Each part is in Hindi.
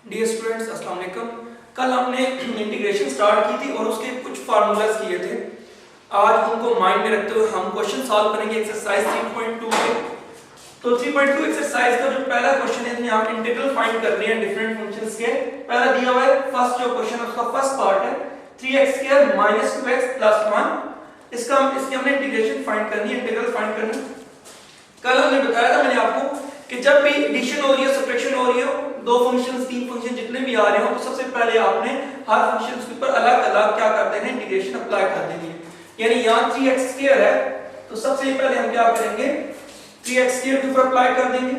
डियर स्टूडेंट्स अस्सलाम वालेकुम। कल हमने इंटीग्रेशन स्टार्ट की थी और उसके कुछ फार्मूलाज किए थे। आज उनको माइंड में रखते हुए हम क्वेश्चन सॉल्व करेंगे एक्सरसाइज 3.2 के। तो 3.2 एक्सरसाइज का जो पहला क्वेश्चन है, यहाँ इंटीग्रल फाइंड करनी है डिफरेंट फंक्शंस के। पहला दिया हुआ है, फर्स्ट जो क्वेश्चन है उसका फर्स्ट पार्ट है 3x² - 2x + 1। इसकी हमने इंटीग्रेशन फाइंड करनी है, इंटीग्रल फाइंड करनी है। कल हमने बताया था मैंने आपको कि जब भी एडिशन हो रही है, सब्ट्रैक्शन हो रही हो, दो फंक्शंस तीन फंक्शन जितने भी आ रहे हो, तो सबसे पहले आपने हर फंक्शंस के ऊपर अलग-अलग क्या कर देना है, इंटीग्रेशन अप्लाई कर देनी है। यानी यहाँ 3x² है तो सबसे पहले हम क्या करेंगे, 3x² के ऊपर अप्लाई कर देंगे।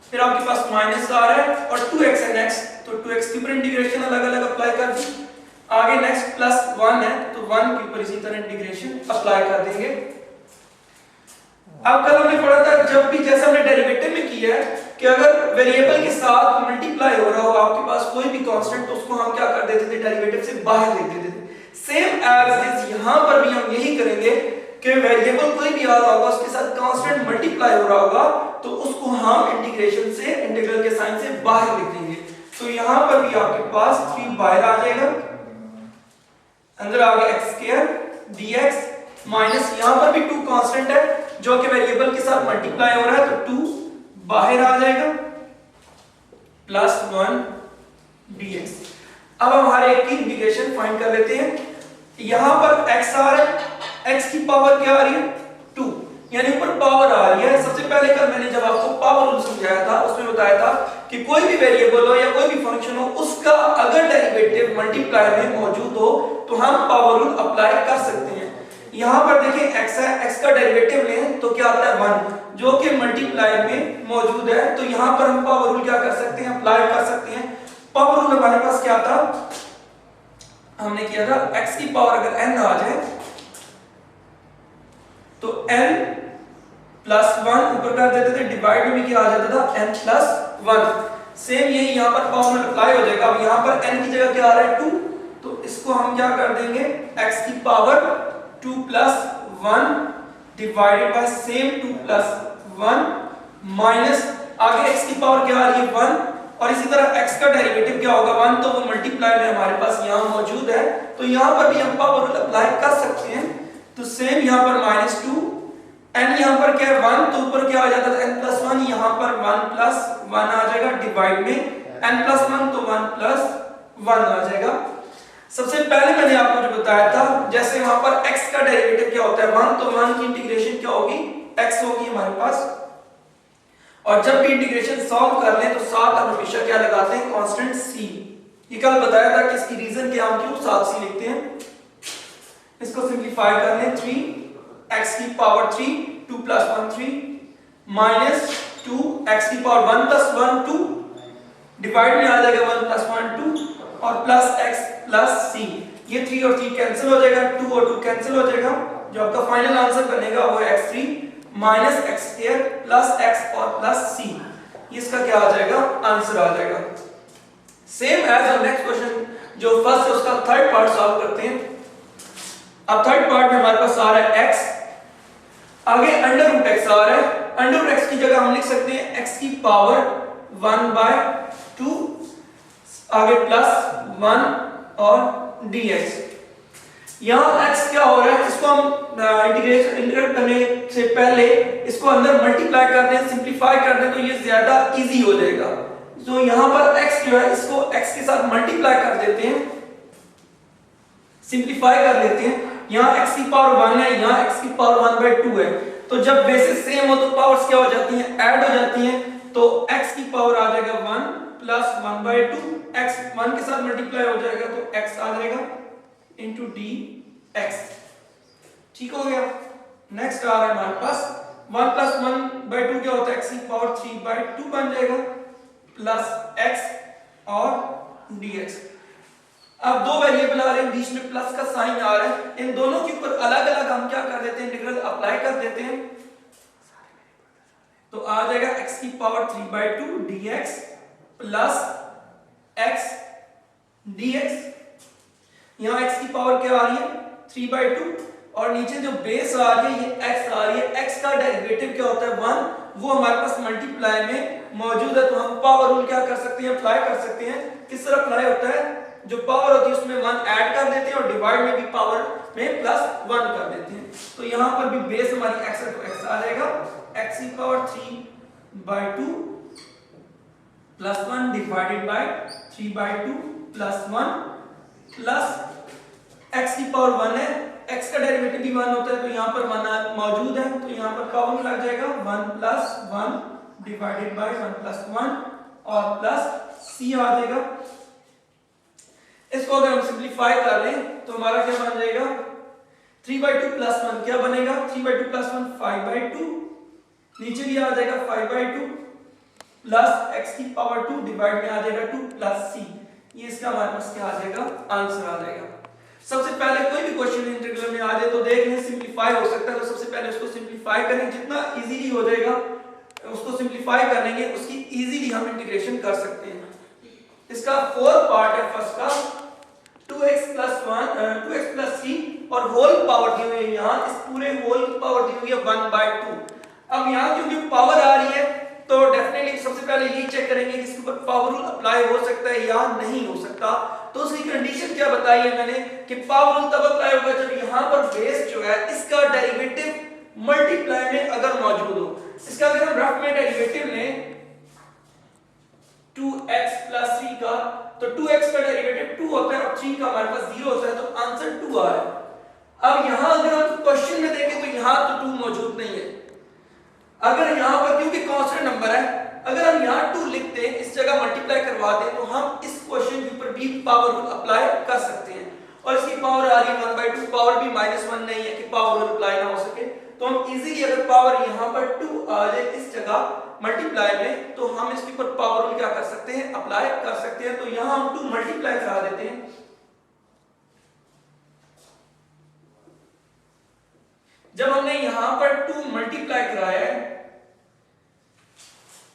फिर आपके पास माइनस आ रहा है और 2x है नेक्स्ट, तो 2x के ऊपर इंटीग्रेशन अलग-अलग अप्लाई कर दी। आगे नेक्स्ट +1 है तो 1 के ऊपर इसी तरह इंटीग्रेशन अप्लाई कर देंगे। अब कल हमने पढ़ा था, जब भी जैसे हमने डेरिवेटिव में किया है कि अगर वेरिएबल के साथ मल्टीप्लाई हो रहा हो आपके पास कोई भी कांस्टेंट, तो उसको हम क्या कर देते थे, डेरिवेटिव से बाहर लिख देते थे। सेम एज इज यहां पर भी हम यही करेंगे कि वेरिएबल कोई भी आ रहा होगा उसके साथ कांस्टेंट मल्टीप्लाई हो रहा होगा तो उसको हम इंटीग्रेशन से, इंटीग्रल के साइन से बाहर लिख देंगे। तो यहां पर भी आपके पास 3 बाहर आ जाएगा, अंदर आ गया x² dx माइनस यहां पर भी 2 कांस्टेंट है जो कि वेरिएबल के साथ मल्टीप्लाई हो रहा है, तो 2 बाहर आ जाएगा +1 dx। अब हम हर एक की इंटीग्रेशन फाइंड कर लेते हैं। यहां पर x आ रहा है, x की पावर क्या आ रही है 2, यानी ऊपर पावर आ रही है। सबसे पहले कल मैंने जब आपको पावर रूल समझाया था उसमें बताया था कि कोई भी वेरिएबल हो या कोई भी फंक्शन हो, उसका अगर डेरिवेटिव मल्टीप्लाई में मौजूद हो तो हम पावर रूल अप्लाई कर सकते हैं। यहां पर देखिए x है, x का डेरिवेटिव लें तो क्या आता है 1, जो कि मल्टीप्लाई में मौजूद है। तो यहां पर हम पावर रूल क्या कर सकते हैं, अप्लाई कर सकते हैं। पावर रूल हमारे पास क्या था, हमने किया था x की पावर अगर n आ जाए तो n + 1 ऊपर कर देते थे, डिवाइड में भी क्या आ जाता था n + 1। सेम यही यहां पर पावर में अप्लाई हो जाएगा। अब यहां पर n की जगह क्या आ रहा है 2, तो इसको हम क्या कर देंगे, x की power 2 + 1 divided by same 2 + 1 minus आगे x की पावर क्या आ रही है 1, और इसी तरह x का डेरिवेटिव क्या होगा 1, तो वो मल्टीप्लाई में हमारे पास यहां मौजूद है। तो यहां पर भी हम पावर रूल अप्लाई कर सकते हैं। तो सेम यहां पर -2, n यहां पर क्या है 1, तो ऊपर क्या आ जाता था n + 1, यहां पर 1 + 1 आ जाएगा डिवाइड में n + 1, तो 1 + 1 आ जाएगा। सबसे पहले मैंने आपको जो बताया था, जैसे वहां पर x का डेरिवेटिव क्या होता है 1, तो 1 की इंटीग्रेशन क्या होगी, x होगी हमारे पास। और जब भी इंटीग्रेशन सॉल्व कर लें तो साथ हम हमेशा क्या लगाते हैं, कांस्टेंट c। ये कल बताया था कि इसकी रीजन क्या, हम क्यों साथ c लिखते हैं। इसको सिंपलीफाई कर लें, 3x की पावर 3 2 + 1 3 माइनस 2x की पावर 1 + 1 2 डिवाइड में आ जाएगा 1 + 1 2 और +x + c। ये 3 और 3 कैंसिल हो जाएगा, 2 और 2 कैंसिल हो जाएगा। जो आपका फाइनल आंसर बनेगा वो है x3 - x² + x और +c। इसका क्या आ जाएगा, आंसर आ जाएगा। सेम एज और नेक्स्ट क्वेश्चन जो फर्स्ट है उसका थर्ड पार्ट सॉल्व करते हैं। अब थर्ड पार्ट में हमारे पास आ रहा है x, आगे √x आ रहा है। √x की जगह हम लिख सकते हैं x की पावर 1/2 आगे +1 और dx। यहां x क्या हो रहा है, इसको हम इंटीग्रेट करने से पहले इसको अंदर मल्टीप्लाई कर दें, सिंपलीफाई कर दें, तो ये ज्यादा इजी हो जाएगा। तो यहां पर x जो है इसको x के साथ मल्टीप्लाई कर देते हैं, सिंपलीफाई कर लेते हैं। यहां x की पावर 1 है, यहां x की पावर 1/2 है। तो जब बेसिस सेम हो तो पावर्स क्या हो जाती हैं, ऐड हो जाती हैं। तो x की पावर आ जाएगा 1 + 1/2, x 1 के साथ मल्टीप्लाई हो जाएगा तो x आ जाएगा into dx। ठीक हो गया। नेक्स्ट आ रहा है हमारे पास 1 + 1/2 क्या होता है, x की पावर 3/2 बन जाएगा प्लस x और dx। अब दो वेरिएबल आ रहे हैं, बीच में प्लस का साइन आ रहा है, इन दोनों के ऊपर अलग-अलग हम क्या कर देते हैं, इंटीग्रल अप्लाई कर देते हैं। तो आ जाएगा x की power 3/2 dx plus x dx। यहां x की पावर क्या आ रही है 3/2 और नीचे जो बेस आ रही है ये x आ रही है। x का डेरिवेटिव क्या होता है 1, वो हमारे पास मल्टीप्लाई में मौजूद है तो हम पावर रूल क्या कर सकते हैं, अप्लाई कर सकते हैं। किस तरह अप्लाई होता है, जो पावर होती है उसमें 1 ऐड कर देते हैं और डिवाइड में भी पावर में +1 कर देते हैं। तो यहाँ पर भी बेस हमारी x है तो x आ जाएगा x की power 3/2 plus 1 divided by 3/2 plus 1 plus x की पावर 1 है, x का डेरिवेटिव भी 1 होता है तो यहाँ पर 1 मौजूद है तो यहाँ पर पावर लग जाएगा 1 प्लस 1 डिवाइडेड बाय 1 प्लस 1 और प्लस c आ जाएगा। इसको अगर हम सिंपलीफाई कर लें तो हमारा क्या बन जाएगा 3/2 प्लस 1 क्या बनेगा 3/2 प्लस 1 5/2, नीचे भी आ जाएगा 5/2 प्लस x की पावर 2 डिवाइड में आ जाएगा 2 प्लस c। ये इसका हमारे पास क्या आ जाएगा, आंसर आ जाएगा। सबसे पहले कोई भी क्वेश्चन इंटीग्रल में आ जाए तो देख लें सिंपलीफाई हो सकता है तो सबसे पहले उसको सिंपलीफाई करें, जितना इजीली हो जाएगा उसको सिंपलीफाई करेंगे उसकी इजीली हम इंटीग्रेशन कर सकते हैं। इसका 4 पार्ट है, फर्स्ट का 2x प्लस 3 और होल पावर दी हुई है, यहाँ इस पूरे होल पावर दी हुई है 1/2। अब यहाँ क्योंकि पावर आ रही है तो डेफिनेटली सबसे पहले ये चेक करेंगे कि इसके ऊपर पावर रूल अप्लाई हो सकता है या नहीं हो सकता। तो उसकी कंडीशन क्या बताई है मैंने कि पावर रूल तब अप्लाई होगा जब यहाँ पर बेस जो है इसका डेरिवेटिव मल्टीप्लाई में अगर मौजूद हो। इसका अगर हम रफ में डेरिवेटिव लें 2x प्लस 3 का तो 2x का डेरिवेटिव 2 होता है और 3 का हमारे पास 0 होता है तो आंसर 2 आ रहा है। अब यहां अगर हम क्वेश्चन में देखें तो यहां तो 2 मौजूद नहीं है। अगर यहां पर क्योंकि कांस्टेंट नंबर है अगर हम यहां 2 लिखते हैं इस जगह मल्टीप्लाई करवा दें तो हम इस क्वेश्चन के ऊपर भी पावर रूल अप्लाई कर सकते हैं और इसकी पावर आ रही है 1/2, पावर भी -1 नहीं है कि पावर रूल अप्लाई ना हो सके। तो हम इजीली अगर पावर यहां पर 2 आ जाए इस जगह मल्टीप्लाई में तो हम इसके ऊपर पावर रूल क्या कर सकते हैं, अप्लाई कर सकते हैं। तो यहां हम 2 मल्टीप्लाई करा देते हैं, जब हमने यहां पर 2 मल्टीप्लाई कराया है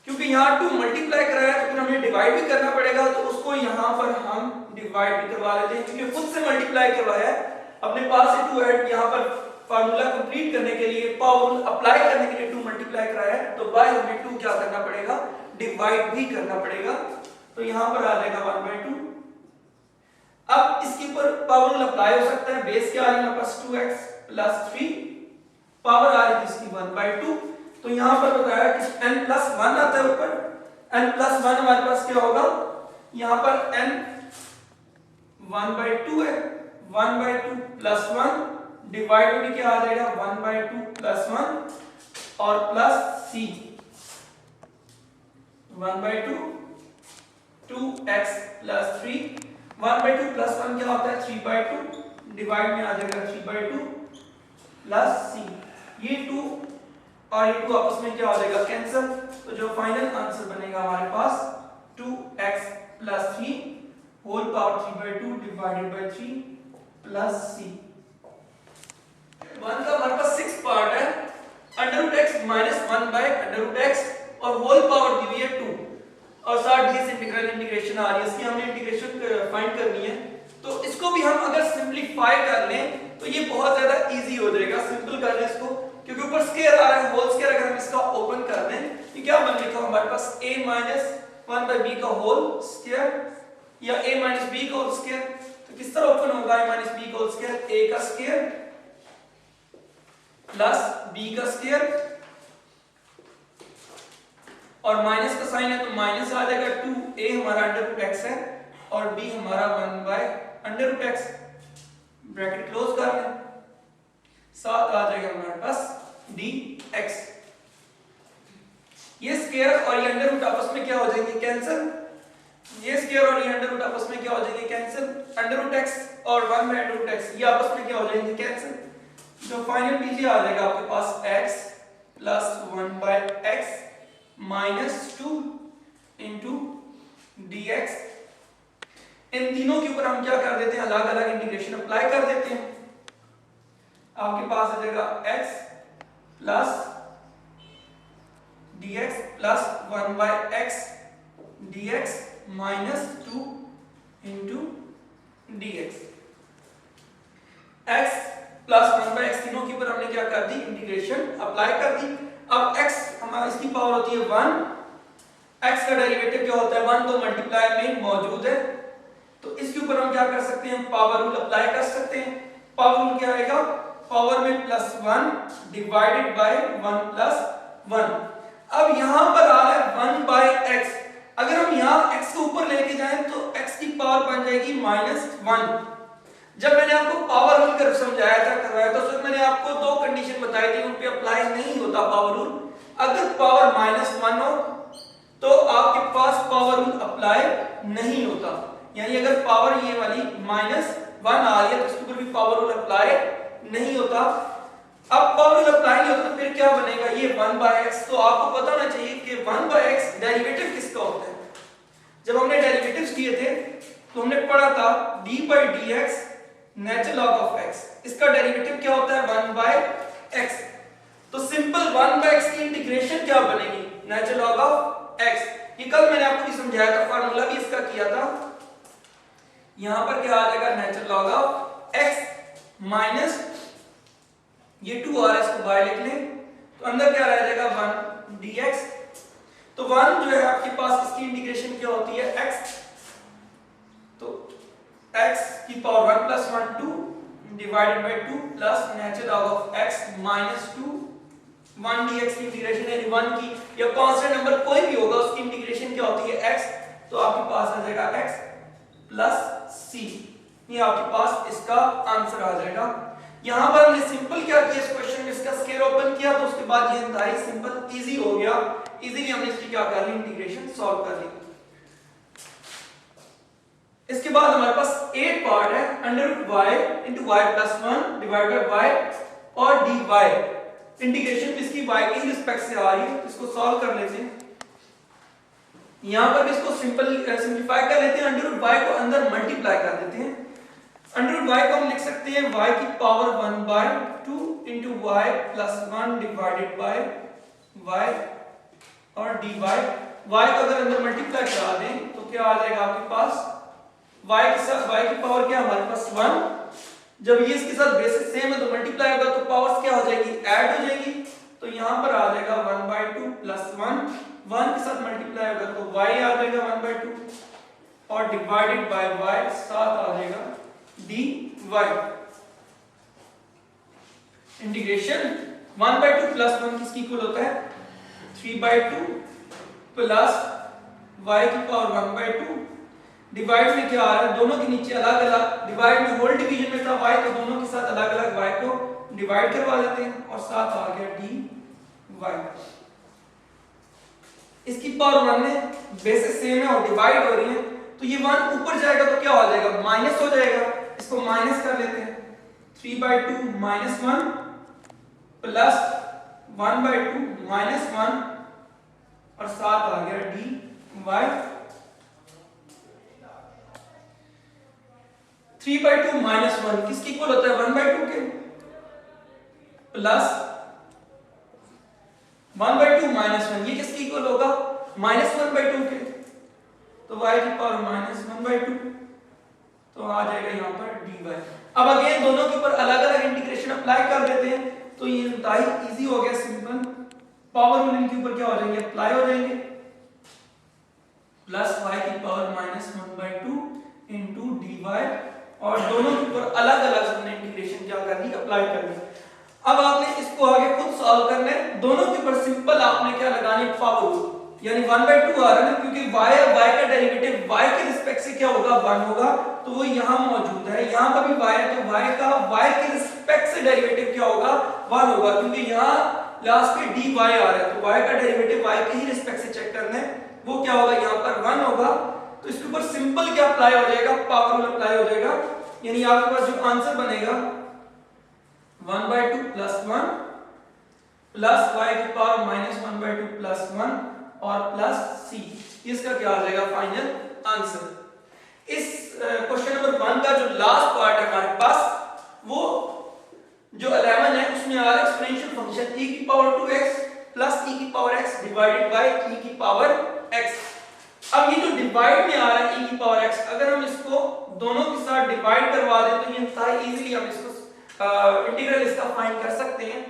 क्योंकि यहां 2 मल्टीप्लाई कराया है तो फिर हमें डिवाइड भी करना पड़ेगा तो उसको यहां पर हम डिवाइड भी करवा लेते हैं क्योंकि खुद से मल्टीप्लाई करवाया है अपने पास से 2 ऐड यहां पर फार्मूला कंप्लीट करने के लिए पावर रूल अप्लाई करने के लिए 2 मल्टीप्लाई कराया है तो बाय हमें 2 क्या करना पड़ेगा, डिवाइड भी करना पड़ेगा। तो यहां पर आ जाएगा 1/2। अब इसके ऊपर पावर रूल अप्लाई हो सकता है, बेस क्या आ रही है हमारे पास 2x प्लस 3, पावर आ रही है इसकी 1/2। तो यहां पर बताया कि n प्लस 1 आता है ऊपर, n प्लस 1 हमारे पास क्या होगा, यहां पर n 1/2 है, 1/2 प्लस 1 डिवाइड में क्या आ जाएगा 1/2 प्लस 1 और plus c 1/2 2x plus 3 1/2 plus 1 क्या होता है 3/2 डिवाइड में आ जाएगा 3/2 प्लस c। ये 2 और ये 2 आपस में क्या हो जाएगा कैंसिल। तो जो फाइनल आंसर बनेगा हमारे पास 2x plus 3 whole power 3/2 divided by 3 plus c। 1 का हमारे पास 6 पार्ट है, √x माइनस 1 बाय √x और होल पावर दी हुई है 2 और साथ ही इंटीग्रल इंटीग्रेशन आ रही है, इसकी हमने इंटीग्रेशन फाइंड करनी है। तो इसको भी हम अगर सिंपलीफाई कर लें तो ये बहुत ज्यादा इजी हो जाएगा, सिंपल कर लें इसको क्योंकि ऊपर स्क्वायर आ रहा है होल स्क्वायर। अगर हम इसका ओपन कर दें ये क्या बन लिखा हमारे पास a माइनस 1 बाय b का होल स्क्वायर या a माइनस b का होल स्क्वायर। तो किस तरह ओपन होगा a माइनस b का होल स्क्वायर, a का स्क्वायर प्लस b का स्क्वायर और माइनस का साइन है तो माइनस आ जाएगा 2a हमारा √x है और b हमारा 1 बाय √x, ब्रैकेट क्लोज कर लें, साथ आ जाएगा हमारे पास dx। ये स्क्वायर और ये अंडर रूट आपस में क्या हो जाएंगे कैंसिल, ये स्क्वायर और ये अंडर रूट आपस में क्या हो जाएंगे कैंसिल, √x और 1 बाय √x ये आपस में क्या हो जाएंगे कैंसिल। जो फाइनल बीजी आ जाएगा आपके पास x plus 1 by x minus 2 into dx। इन तीनों के ऊपर हम क्या कर देते हैं, अलग अलग इंटीग्रेशन अप्लाई कर देते हैं। आपके पास आ जाएगा x plus dx plus 1 by x dx minus 2 into dx। x plus 1 by x तीनों के ऊपर हमने क्या कर दी, इंटीग्रेशन अप्लाई कर दी। अब x हमारा इसकी पावर होती है 1 x का डेरिवेटिव क्या होता है 1, तो मल्टीप्लाई में मौजूद है। तो इसके ऊपर हम क्या कर सकते हैं, पावर रूल अप्लाई कर सकते हैं। पावर रूल क्या आएगा, पावर में +1 डिवाइडेड बाय 1 + 1। अब यहां पर आ रहा है 1/x, अगर हम यहां x को ऊपर लेके जाएं तो x की पावर बन जाएगी -1। जब मैंने आपको पावर रूल कर समझाया था, करवाया था, तो मैंने आपको दो कंडीशन बताई थी, उन पे अप्लाई नहीं होता पावर रूल। अगर पावर -1 हो तो आपके पास पावर रूल अप्लाई नहीं होता, यानी अगर पावर ये वाली -1 आ रही है तो इसके ऊपर भी पावर रूल अप्लाई नहीं होता। अब पावर रूल अप्लाई नहीं होता तो फिर क्या बनेगा, ये 1/x। तो आपको पता होना चाहिए कि 1/x डेरिवेटिव किसका होता है। जब हमने डेरिवेटिव्स किए थे तो हमने पढ़ा था d/dx natural log of x, इसका डेरिवेटिव क्या होता है 1/x। तो सिंपल 1/x की इंटीग्रेशन क्या बनेगी, नेचुरल लॉग ऑफ x। ये कल मैंने आपको भी समझाया था, फार्मूला भी इसका किया था। यहां पर क्या आ जाएगा, natural log of x minus ये 2 आ रहा है, इसको बाय लिख लें, तो अंदर क्या रह जाएगा 1 dx। तो 1 जो है आपके पास, इसकी इंटीग्रेशन क्या होती है x, तो x की power 1 + 1 2 divided by 2 plus natural log of x minus 2 1 dx की इंटीग्रेशन यानी 1 की या कांस्टेंट नंबर कोई भी होगा उसकी इंटीग्रेशन क्या होती है x। तो आपके पास आ जाएगा x + c, ये आपके पास इसका आंसर आ जाएगा। यहां पर हमने सिंपल क्या किया, इस क्वेश्चन में इसका स्क्वायर ओपन किया, तो उसके बाद ये इंतहाई सिंपल इजी हो गया। इजीली हमने इसकी क्या कर ली, इंटीग्रेशन सॉल्व कर ली। इसके बाद हमारे पास 8 पार्ट है, √y * y + 1 divided by y और dy। इंटीग्रेशन इसकी y के रिस्पेक्ट से आ रही है, इसको सॉल्व कर लेते हैं। यहां पर भी इसको सिंपलीफाई कर लेते हैं, √y को अंदर मल्टीप्लाई कर देते हैं। √y को हम लिख सकते हैं y की power 1/2 * y + 1 divided by y और dy। y को अगर अंदर मल्टीप्लाई करा दें तो क्या आ जाएगा आपके पास, y के साथ y की पावर क्या हमारे पास 1। जब ये इसके साथ बेसिस सेम है तो मल्टीप्लाई होगा तो पावर्स क्या हो जाएगी, ऐड हो जाएगी। तो यहां पर आ जाएगा 1/2 + 1 के साथ मल्टीप्लाई होगा तो y आ जाएगा 1/2 और डिवाइडेड बाय y साथ आ जाएगा dy। इंटीग्रेशन 1/2 + 1 किसकी इक्वल होता है 3/2 प्लस y की पावर 1/2। डिवाइड में क्या आ रहा है, दोनों के नीचे अलग अलग, डिवाइड में होल डिवीजन में था y, तो दोनों के साथ अलग अलग y को डिवाइड करवा देते हैं और साथ आ गया dy। इसकी पावर 1 है, बेसिस सेम है और डिवाइड हो रही है, तो ये 1 ऊपर जाएगा तो क्या हो जाएगा, माइनस हो जाएगा। इसको माइनस कर लेते हैं, 3/2 - 1 प्लस 1/2 - 1 और साथ आ गया dy। 3/2 - 1 किसकी इक्वल होता है 1/2 के, प्लस 1/2 - 1 ये किसकी इक्वल होगा -1/2 के, तो y की पावर -1/2, तो आ जाएगा यहां पर dy। अब अगेन दोनों के ऊपर अलग अलग इंटीग्रेशन अप्लाई कर देते हैं, तो ये इंतहाई इजी हो गया, सिंपल। पावर रूल इनके ऊपर क्या हो जाएंगे, अप्लाई हो जाएंगे, प्लस y की पावर -1/2 * dy और दोनों के ऊपर अलग अलग हमने इंटीग्रेशन क्या कर दी, अप्लाई कर दी। अब आपने इसको आगे खुद सॉल्व करना है, दोनों के ऊपर सिंपल आपने क्या लगानी, पावर रूल, यानी 1/2 आ रहा है ना, क्योंकि y का डेरिवेटिव y के रिस्पेक्ट से क्या होगा 1 होगा, तो वो यहां मौजूद है। यहां पर भी y है तो y का y के रिस्पेक्ट से डेरिवेटिव क्या होगा 1 होगा, क्योंकि यहां लास्ट पे dy आ रहा है, तो y का डेरिवेटिव y के ही रिस्पेक्ट से चेक करना है, वो क्या होगा यहां पर 1 होगा। तो इसके ऊपर सिंपल क्या अप्लाई हो जाएगा, पावर रूल अप्लाई हो जाएगा, यानी आपके पास जो आंसर बनेगा 1/2 + 1 प्लस y की पावर -1/2 + 1 और प्लस c, इसका क्या आ जाएगा फाइनल आंसर। इस क्वेश्चन नंबर 1 का जो लास्ट पार्ट है हमारे पास, वो जो 11 है उसमें आ रहा है एक्सपोनेंशियल फंक्शन e की पावर 2x प्लस e की power x divided by e की पावर x। अब ये जो डिवाइड में आ रहा है e की पावर x, अगर हम इसको दोनों के साथ डिवाइड करवा दें तो ये इंतहाई इजीली हम इसको इंटीग्रल इसका फाइंड कर सकते हैं।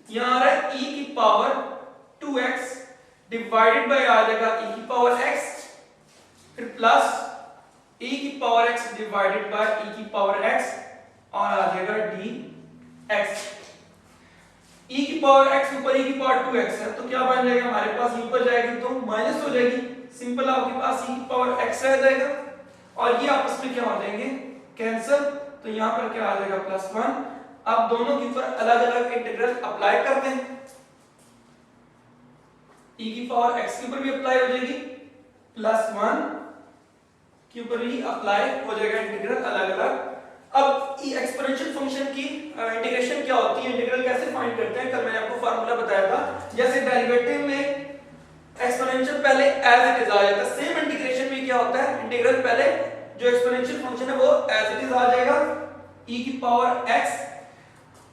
यहां आ रहा है e की पावर 2x डिवाइडेड बाय आ जाएगा e की पावर x, फिर प्लस e की power x divided by e की पावर x और आ जाएगा dx। e की पावर x ऊपर e की पावर 2x है तो क्या बन जाएगा हमारे पास, e ऊपर जाएगी तो माइनस हो जाएगी, सिंपल आपके पास e की पावर x रह जाएगा और ये आपस में क्या हो जाएंगे कैंसिल, तो यहां पर क्या आ जाएगा +1। अब दोनों के ऊपर अलग अलग इंटीग्रल अप्लाई करते हैं, e की पावर x के ऊपर भी अप्लाई हो जाएगी, +1 के ऊपर भी अप्लाई हो जाएगा इंटीग्रल अलग अलग। अब एक्सपोनेंशियल फंक्शन की इंटीग्रेशन क्या होती है, इंटीग्रल कैसे फाइंड करते हैं, कल मैंने आपको फार्मूला बताया था। जैसे डेरिवेटिव में एक्सपोनेंशियल पहले एज इट इज आ जाता है, सेम इंटीग्रेशन में क्या होता है, इंटीग्रल पहले जो एक्सपोनेंशियल फंक्शन है वो एज इट इज आ जाएगा e की पावर x।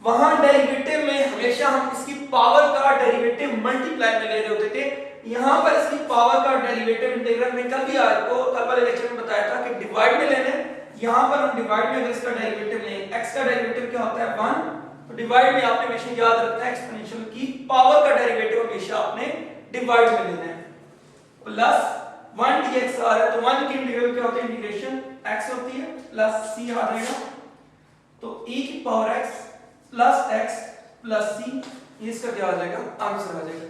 वहां डेरिवेटिव में हमेशा हम इसकी पावर का डेरिवेटिव मल्टीप्लाई में ले रहे होते थे, यहां पर इसकी पावर का डेरिवेटिव इंटीग्रल में कल भी आपको कल वाले लेक्चर में बताया था कि डिवाइड में लेने, यहां पर हम डिवाइड में अगर इसका डेरिवेटिव लें, x का डेरिवेटिव क्या होता है 1, तो डिवाइड में आपने हमेशा याद रखना है एक्सपोनेंशियल की पावर का डेरिवेटिव हमेशा आपने डिवाइड में लेना है। प्लस 1 dx आ रहा है तो 1 की इंटीग्रल क्या होती है, इंटीग्रेशन x होती है, प्लस c आ जाएगा तो e की power x plus x plus c, ये इसका क्या आ जाएगा आंसर आ जाएगा।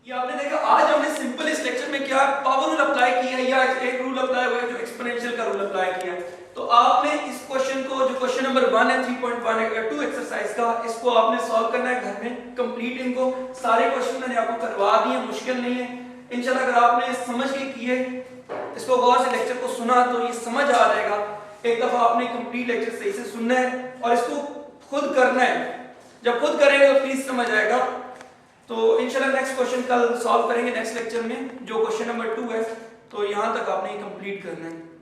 ये आपने देखा आज हमने सिंपल इस लेक्चर में क्या पावर रूल अप्लाई किया है या एक रूल अप्लाई हुआ है जो एक्सपोनेंशियल का रूल अप्लाई किया है। तो आपने इस क्वेश्चन को जो क्वेश्चन नंबर 1 है 3.1 एक्सरसाइज का, इसको आपने सॉल्व करना है घर में कंप्लीट। इनको सारे क्वेश्चन मैंने आपको करवा दिए, मुश्किल नहीं है इंशाल्लाह। अगर आपने समझ के किए, इसको गौर से लेक्चर को सुना तो ये समझ आ जाएगा। एक दफा आपने कंप्लीट लेक्चर सही से सुनना है और इसको खुद करना है, जब खुद करेंगे तो प्लीज समझ आएगा। तो इंशाल्लाह नेक्स्ट क्वेश्चन कल सॉल्व करेंगे नेक्स्ट लेक्चर में, जो क्वेश्चन नंबर 2 है, तो यहां तक आपने कंप्लीट करना है।